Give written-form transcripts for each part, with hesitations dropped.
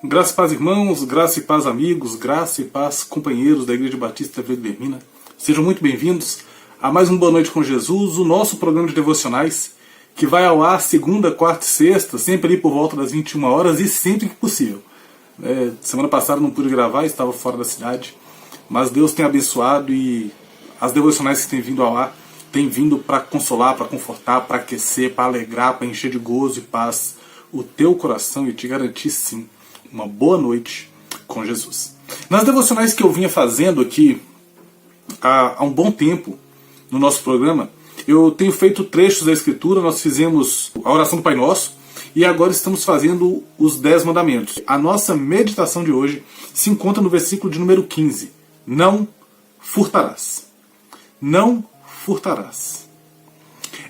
Graça e paz, irmãos, graça e paz, amigos, graça e paz, companheiros da Igreja Batista Verde Vermina. Sejam muito bem-vindos a mais um Boa Noite com Jesus, o nosso programa de devocionais, que vai ao ar segunda, quarta e sexta, sempre ali por volta das 21 horas e sempre que possível. Semana passada não pude gravar, estava fora da cidade, mas Deus tem abençoado e as devocionais que têm vindo ao ar têm vindo para consolar, para confortar, para aquecer, para alegrar, para encher de gozo e paz o teu coração e te garantir sim uma boa noite com Jesus. Nas devocionais que eu vinha fazendo aqui há um bom tempo no nosso programa, eu tenho feito trechos da Escritura. Nós fizemos a oração do Pai Nosso e agora estamos fazendo os 10 mandamentos. A nossa meditação de hoje se encontra no versículo de número 15. Não furtarás. Não furtarás.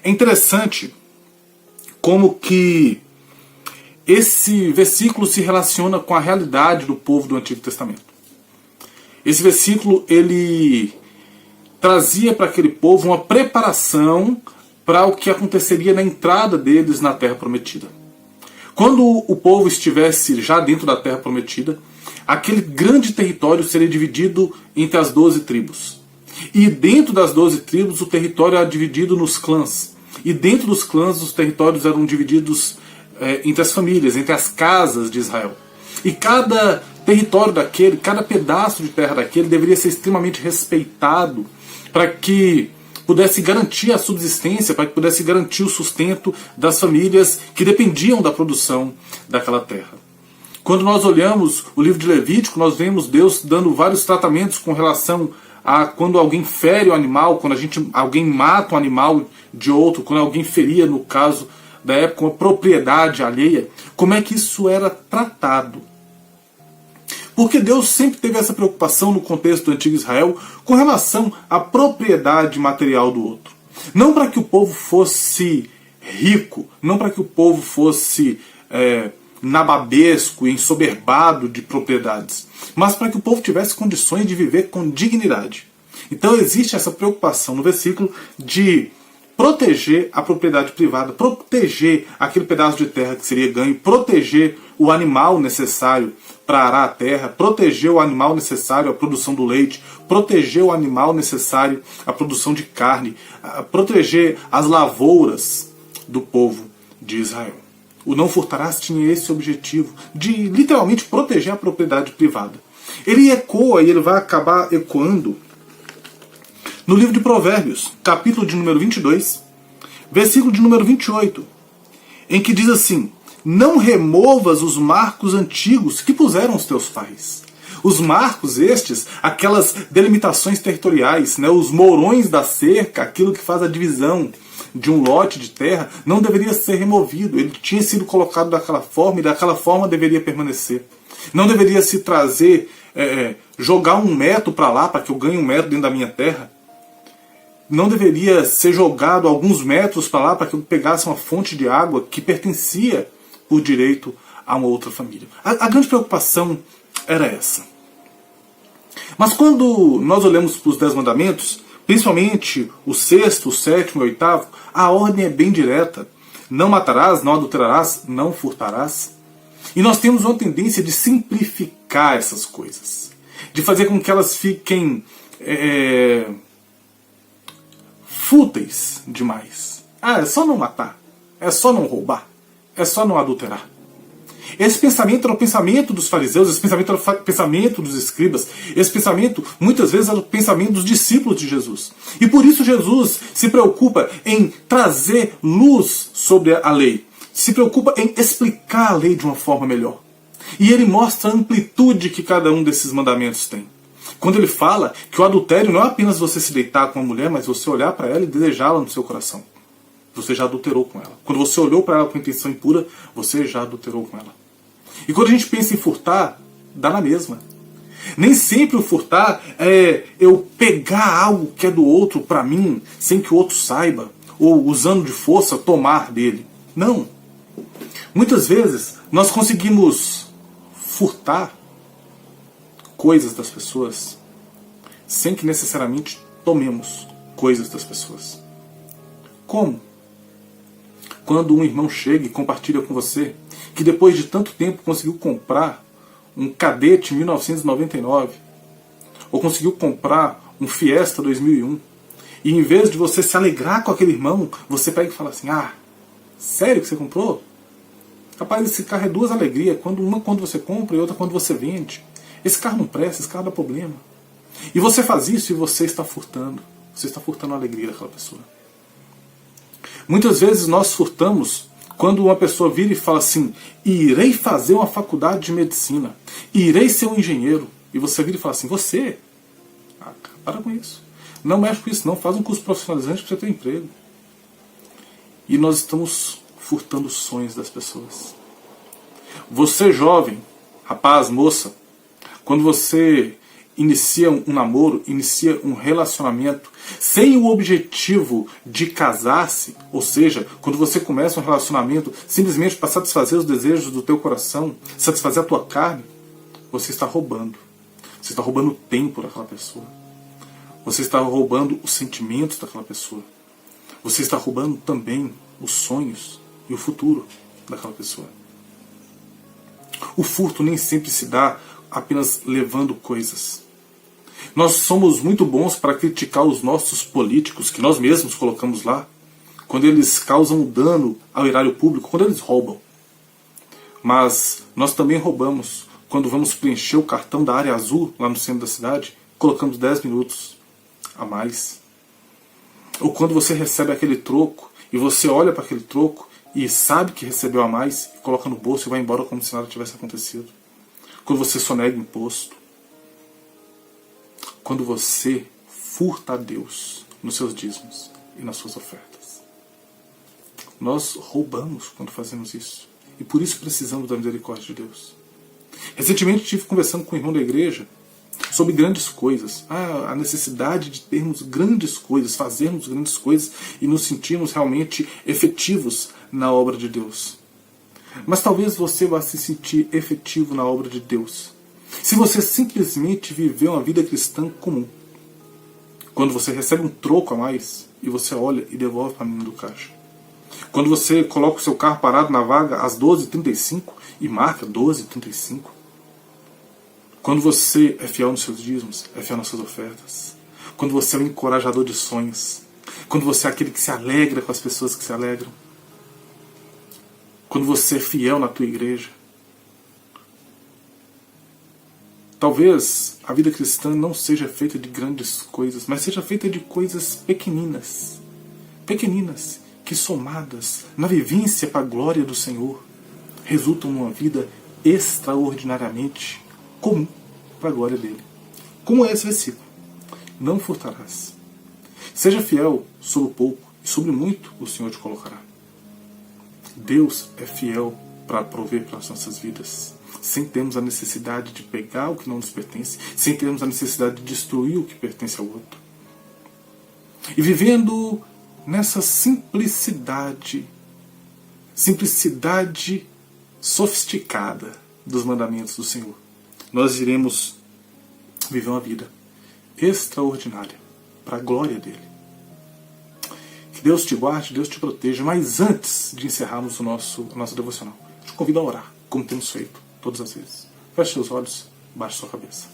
É interessante como que esse versículo se relaciona com a realidade do povo do Antigo Testamento. Esse versículo ele trazia para aquele povo uma preparação para o que aconteceria na entrada deles na Terra Prometida. Quando o povo estivesse já dentro da Terra Prometida, aquele grande território seria dividido entre as 12 tribos. E dentro das 12 tribos o território era dividido nos clãs. E dentro dos clãs os territórios eram divididos entre as famílias, entre as casas de Israel. E cada território daquele, cada pedaço de terra daquele deveria ser extremamente respeitado para que pudesse garantir a subsistência, para que pudesse garantir o sustento das famílias que dependiam da produção daquela terra. Quando nós olhamos o livro de Levítico, nós vemos Deus dando vários tratamentos com relação a quando alguém fere o animal, quando alguém mata um animal de outro, quando alguém feria, no caso da época, uma propriedade alheia, como é que isso era tratado. Porque Deus sempre teve essa preocupação no contexto do antigo Israel com relação à propriedade material do outro. Não para que o povo fosse rico, não para que o povo fosse nababesco e ensoberbado de propriedades, mas para que o povo tivesse condições de viver com dignidade. Então existe essa preocupação no versículo de proteger a propriedade privada, proteger aquele pedaço de terra que seria ganho, proteger o animal necessário para arar a terra, proteger o animal necessário à produção do leite, proteger o animal necessário à produção de carne, proteger as lavouras do povo de Israel. O não furtarás tinha esse objetivo de literalmente proteger a propriedade privada. Ele ecoa e ele vai acabar ecoando no livro de Provérbios, capítulo de número 22, versículo de número 28, em que diz assim: não removas os marcos antigos que puseram os teus pais. Os marcos estes, aquelas delimitações territoriais, os mourões da cerca, aquilo que faz a divisão de um lote de terra, não deveria ser removido. Ele tinha sido colocado daquela forma e daquela forma deveria permanecer. Não deveria se trazer, jogar um metro para lá para que eu ganhe um metro dentro da minha terra. Não deveria ser jogado alguns metros para lá para que eu pegasse uma fonte de água que pertencia por direito a uma outra família. A grande preocupação era essa. Mas quando nós olhamos para os 10 mandamentos, principalmente o 6º, o 7º e o 8º, a ordem é bem direta. Não matarás, não adulterarás, não furtarás. E nós temos uma tendência de simplificar essas coisas, de fazer com que elas fiquem fúteis demais. É só não matar, é só não roubar, é só não adulterar. Esse pensamento era o pensamento dos fariseus, esse pensamento era o pensamento dos escribas, esse pensamento muitas vezes era o pensamento dos discípulos de Jesus. E por isso Jesus se preocupa em trazer luz sobre a lei, se preocupa em explicar a lei de uma forma melhor. E ele mostra a amplitude que cada um desses mandamentos tem. Quando ele fala que o adultério não é apenas você se deitar com uma mulher, mas você olhar para ela e desejá-la no seu coração. Você já adulterou com ela. Quando você olhou para ela com intenção impura, você já adulterou com ela. E quando a gente pensa em furtar, dá na mesma. Nem sempre o furtar é eu pegar algo que é do outro para mim, sem que o outro saiba, ou usando de força, tomar dele. Não. Muitas vezes nós conseguimos furtar coisas das pessoas sem que necessariamente tomemos coisas das pessoas. Como? Quando um irmão chega e compartilha com você que depois de tanto tempo conseguiu comprar um Cadete 1999, ou conseguiu comprar um Fiesta 2001, e em vez de você se alegrar com aquele irmão, você pega e fala assim, sério que você comprou? Rapaz, esse carro é duas alegrias, uma quando você compra e outra quando você vende. Esse carro não presta, esse carro dá problema. E você faz isso e você está furtando. Você está furtando a alegria daquela pessoa. Muitas vezes nós furtamos quando uma pessoa vira e fala assim, irei fazer uma faculdade de medicina, irei ser um engenheiro. E você vira e fala assim, você? Para com isso. Não mexe com isso não, faz um curso profissionalizante para você ter emprego. E nós estamos furtando os sonhos das pessoas. Você jovem, rapaz, moça, quando você inicia um namoro, inicia um relacionamento sem o objetivo de casar-se, ou seja, quando você começa um relacionamento simplesmente para satisfazer os desejos do teu coração, satisfazer a tua carne, você está roubando. Você está roubando o tempo daquela pessoa. Você está roubando os sentimentos daquela pessoa. Você está roubando também os sonhos e o futuro daquela pessoa. O furto nem sempre se dá apenas levando coisas. Nós somos muito bons para criticar os nossos políticos, que nós mesmos colocamos lá, quando eles causam dano ao erário público, quando eles roubam. Mas nós também roubamos quando vamos preencher o cartão da área azul lá no centro da cidade, colocamos 10 minutos a mais. Ou quando você recebe aquele troco e você olha para aquele troco e sabe que recebeu a mais e coloca no bolso e vai embora como se nada tivesse acontecido. Quando você sonega imposto. Quando você furta a Deus nos seus dízimos e nas suas ofertas. Nós roubamos quando fazemos isso. E por isso precisamos da misericórdia de Deus. Recentemente estive conversando com um irmão da igreja sobre grandes coisas. A necessidade de termos grandes coisas, fazermos grandes coisas e nos sentirmos realmente efetivos na obra de Deus. Mas talvez você vá se sentir efetivo na obra de Deus se você simplesmente viver uma vida cristã comum. Quando você recebe um troco a mais e você olha e devolve para a menina do caixa. Quando você coloca o seu carro parado na vaga às 12h35 e marca 12h35. Quando você é fiel nos seus dízimos, é fiel nas suas ofertas. Quando você é um encorajador de sonhos. Quando você é aquele que se alegra com as pessoas que se alegram. Quando você é fiel na tua igreja. Talvez a vida cristã não seja feita de grandes coisas, mas seja feita de coisas pequeninas. Pequeninas, que somadas na vivência para a glória do Senhor, resultam numa vida extraordinariamente comum para a glória dele. Como é esse versículo? Não furtarás. Seja fiel sobre o pouco e sobre muito o Senhor te colocará. Deus é fiel para prover para as nossas vidas, sem termos a necessidade de pegar o que não nos pertence, sem termos a necessidade de destruir o que pertence ao outro. E vivendo nessa simplicidade sofisticada dos mandamentos do Senhor, nós iremos viver uma vida extraordinária para a glória dele. Que Deus te guarde, Deus te proteja. Mas antes de encerrarmos a nossa devocional, eu te convido a orar, como temos feito todas as vezes. Feche seus olhos, baixe sua cabeça.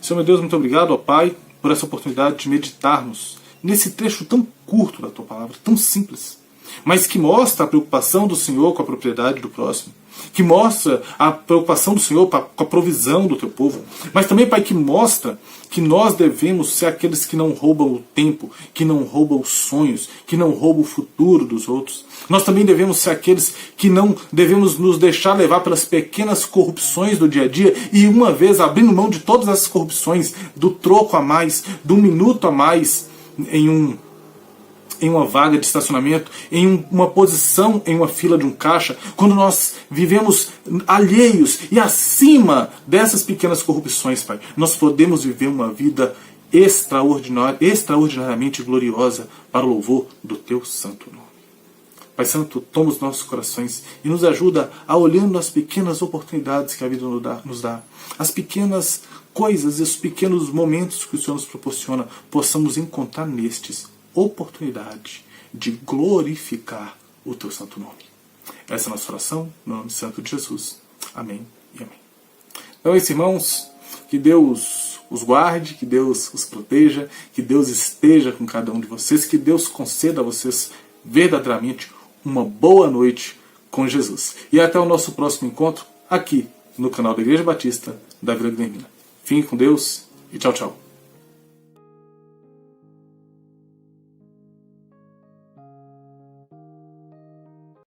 Senhor meu Deus, muito obrigado, ó Pai, por essa oportunidade de meditarmos nesse trecho tão curto da Tua Palavra, tão simples, mas que mostra a preocupação do Senhor com a propriedade do próximo, que mostra a preocupação do Senhor com a provisão do Teu povo, mas também, Pai, que mostra que nós devemos ser aqueles que não roubam o tempo, que não roubam os sonhos, que não roubam o futuro dos outros. Nós também devemos ser aqueles que não devemos nos deixar levar pelas pequenas corrupções do dia a dia e, uma vez abrindo mão de todas essas corrupções, do troco a mais, do minuto a mais em uma vaga de estacionamento, em uma posição em uma fila de um caixa, quando nós vivemos alheios e acima dessas pequenas corrupções, Pai, nós podemos viver uma vida extraordinariamente gloriosa para o louvor do Teu santo nome. Pai Santo, toma os nossos corações e nos ajuda a, olhando as pequenas oportunidades que a vida nos dá, as pequenas coisas e os pequenos momentos que o Senhor nos proporciona, possamos encontrar nestes oportunidade de glorificar o Teu santo nome. Essa é a nossa oração, no nome santo de Jesus. Amém e amém. Então é isso, irmãos. Que Deus os guarde, que Deus os proteja, que Deus esteja com cada um de vocês, que Deus conceda a vocês verdadeiramente uma boa noite com Jesus. E até o nosso próximo encontro aqui no canal da Igreja Batista da Vila Guilhermina. Fiquem com Deus e tchau, tchau.